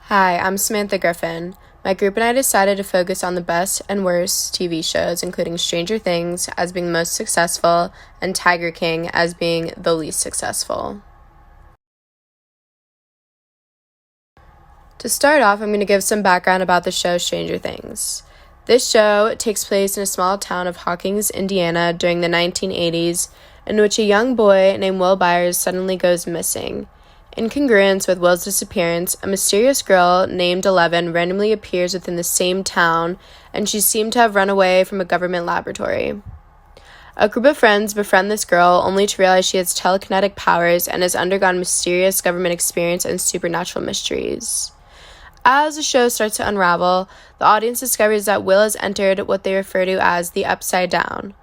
Hi, I'm Samantha Griffin. My group and I decided to focus on the best and worst TV shows, including Stranger Things as being the most successful and Tiger King as being the least successful. To start off, I'm going to give some background about the show Stranger Things. This show takes place in a small town of Hawkins, Indiana during the 1980s, in which a young boy named Will Byers suddenly goes missing. In congruence with Will's disappearance, a mysterious girl named 11 randomly appears within the same town, and she seemed to have run away from a government laboratory. A group of friends befriend this girl only to realize she has telekinetic powers and has undergone mysterious government experience and supernatural mysteries. As the show starts to unravel, the audience discovers that Will has entered what they refer to as the Upside Down.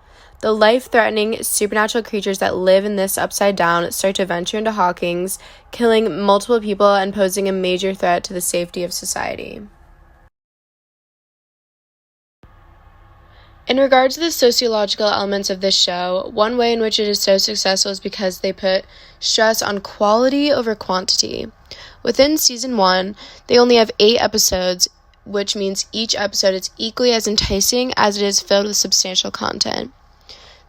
The life-threatening supernatural creatures that live in this Upside Down start to venture into Hawkins, killing multiple people and posing a major threat to the safety of society. In regards to the sociological elements of this show, one way in which it is so successful is because they put stress on quality over quantity. Within season 1, they only have 8 episodes, which means each episode is equally as enticing as it is filled with substantial content.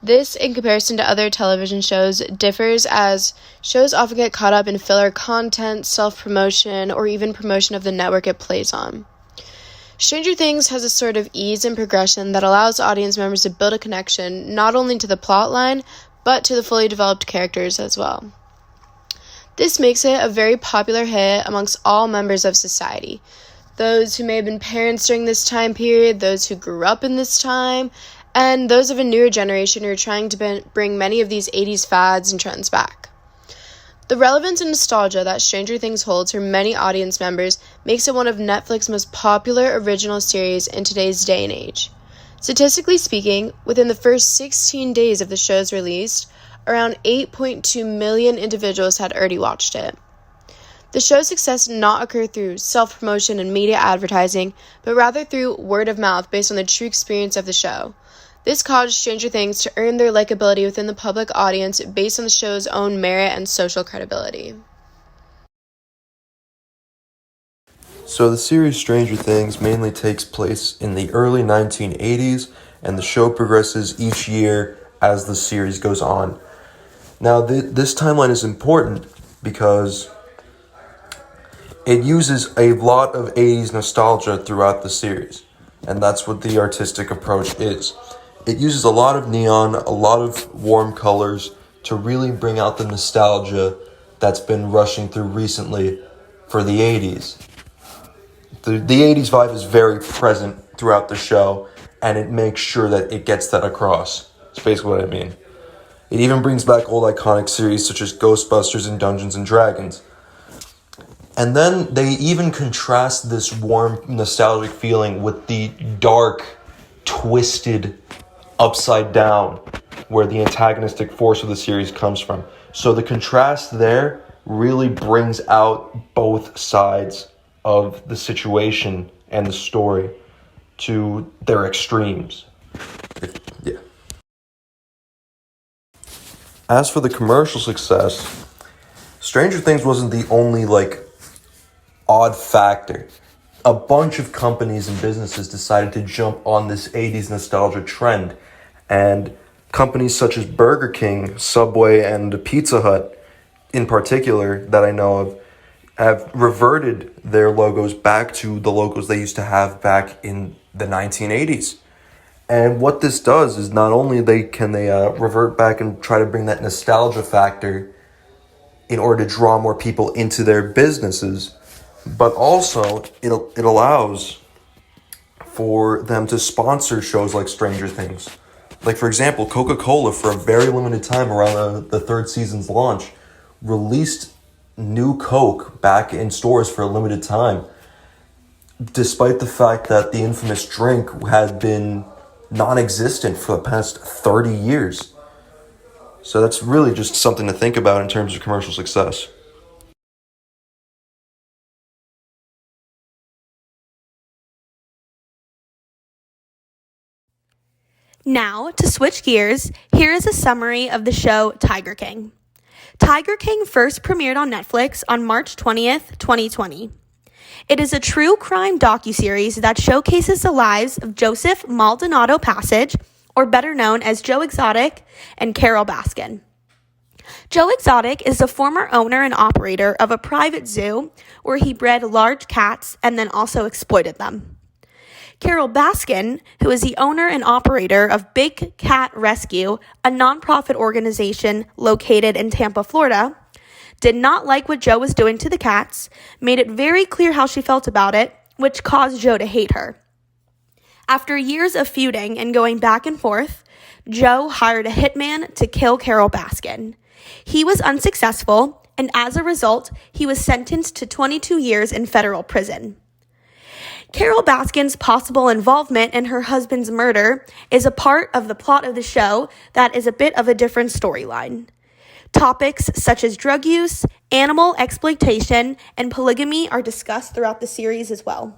This, in comparison to other television shows, differs as shows often get caught up in filler content, self-promotion, or even promotion of the network it plays on. Stranger Things has a sort of ease and progression that allows audience members to build a connection not only to the plotline, but to the fully developed characters as well. This makes it a very popular hit amongst all members of society. Those who may have been parents during this time period, those who grew up in this time, and those of a newer generation who are trying to bring many of these 80s fads and trends back. The relevance and nostalgia that Stranger Things holds for many audience members makes it one of Netflix's most popular original series in today's day and age. Statistically speaking, within the first 16 days of the show's release, around 8.2 million individuals had already watched it. The show's success did not occur through self-promotion and media advertising, but rather through word of mouth based on the true experience of the show. This caused Stranger Things to earn their likability within the public audience based on the show's own merit and social credibility. So the series Stranger Things mainly takes place in the early 1980s, and the show progresses each year as the series goes on. Now, this timeline is important because it uses a lot of 80s nostalgia throughout the series, and that's what the artistic approach is. It uses a lot of neon, a lot of warm colors to really bring out the nostalgia that's been rushing through recently for the 80s. The 80s vibe is very present throughout the show, and it makes sure that it gets that across. That's basically what I mean. It even brings back old iconic series such as Ghostbusters and Dungeons and Dragons. And then they even contrast this warm, nostalgic feeling with the dark, twisted, upside down, where the antagonistic force of the series comes from. So the contrast there really brings out both sides of the situation and the story to their extremes. Yeah. As for the commercial success, Stranger Things wasn't the only, odd factor. A bunch of companies and businesses decided to jump on this 80s nostalgia trend, and companies such as Burger King, Subway, and Pizza Hut, in particular, that I know of, have reverted their logos back to the logos they used to have back in the 1980s. And what this does is not only can they revert back and try to bring that nostalgia factor in order to draw more people into their businesses, but also it allows for them to sponsor shows like Stranger Things. Like, for example, Coca-Cola, for a very limited time around the third season's launch, released new Coke back in stores for a limited time, despite the fact that the infamous drink had been non-existent for the past 30 years. So that's really just something to think about in terms of commercial success. Now, to switch gears, here is a summary of the show Tiger King. Tiger King first premiered on Netflix on March 20th, 2020. It is a true crime docuseries that showcases the lives of Joseph Maldonado Passage, or better known as Joe Exotic, and Carol Baskin. Joe Exotic is the former owner and operator of a private zoo where he bred large cats and then also exploited them. Carol Baskin, who is the owner and operator of Big Cat Rescue, a nonprofit organization located in Tampa, Florida, did not like what Joe was doing to the cats, made it very clear how she felt about it, which caused Joe to hate her. After years of feuding and going back and forth, Joe hired a hitman to kill Carol Baskin. He was unsuccessful, and as a result, he was sentenced to 22 years in federal prison. Carol Baskin's possible involvement in her husband's murder is a part of the plot of the show that is a bit of a different storyline. Topics such as drug use, animal exploitation, and polygamy are discussed throughout the series as well.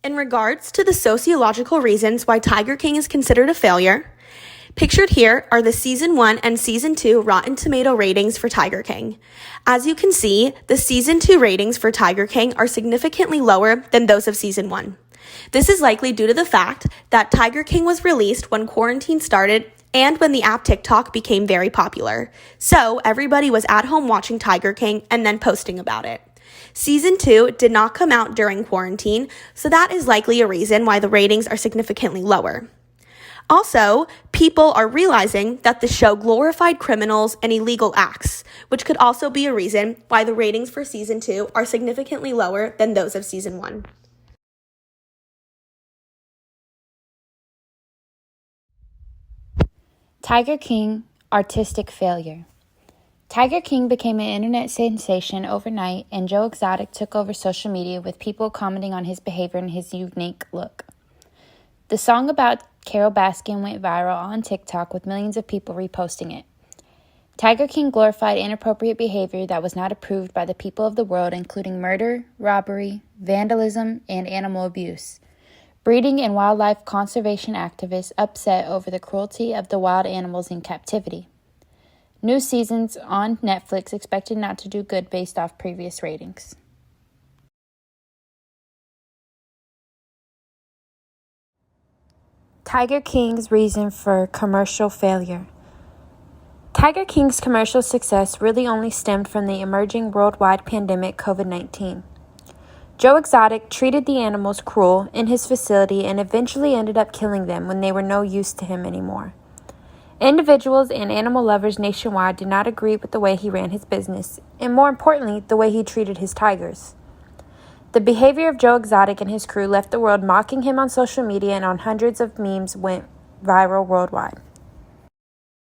In regards to the sociological reasons why Tiger King is considered a failure, pictured here are the Season 1 and Season 2 Rotten Tomato ratings for Tiger King. As you can see, the Season 2 ratings for Tiger King are significantly lower than those of Season 1. This is likely due to the fact that Tiger King was released when quarantine started and when the app TikTok became very popular. So everybody was at home watching Tiger King and then posting about it. Season 2 did not come out during quarantine, so that is likely a reason why the ratings are significantly lower. Also, people are realizing that the show glorified criminals and illegal acts, which could also be a reason why the ratings for Season 2 are significantly lower than those of Season 1. Tiger King, artistic failure. Tiger King became an internet sensation overnight, and Joe Exotic took over social media with people commenting on his behavior and his unique look. The song about Carol Baskin went viral on TikTok with millions of people reposting it. Tiger King glorified inappropriate behavior that was not approved by the people of the world, including murder, robbery, vandalism, and animal abuse. Breeding and wildlife conservation activists upset over the cruelty of the wild animals in captivity. New seasons on Netflix expected not to do good based off previous ratings. Tiger King's reason for commercial failure. Tiger King's commercial success really only stemmed from the emerging worldwide pandemic COVID-19. Joe Exotic treated the animals cruel in his facility and eventually ended up killing them when they were no use to him anymore. Individuals and animal lovers nationwide did not agree with the way he ran his business, and more importantly, the way he treated his tigers. The behavior of Joe Exotic and his crew left the world mocking him on social media, and on hundreds of memes went viral worldwide.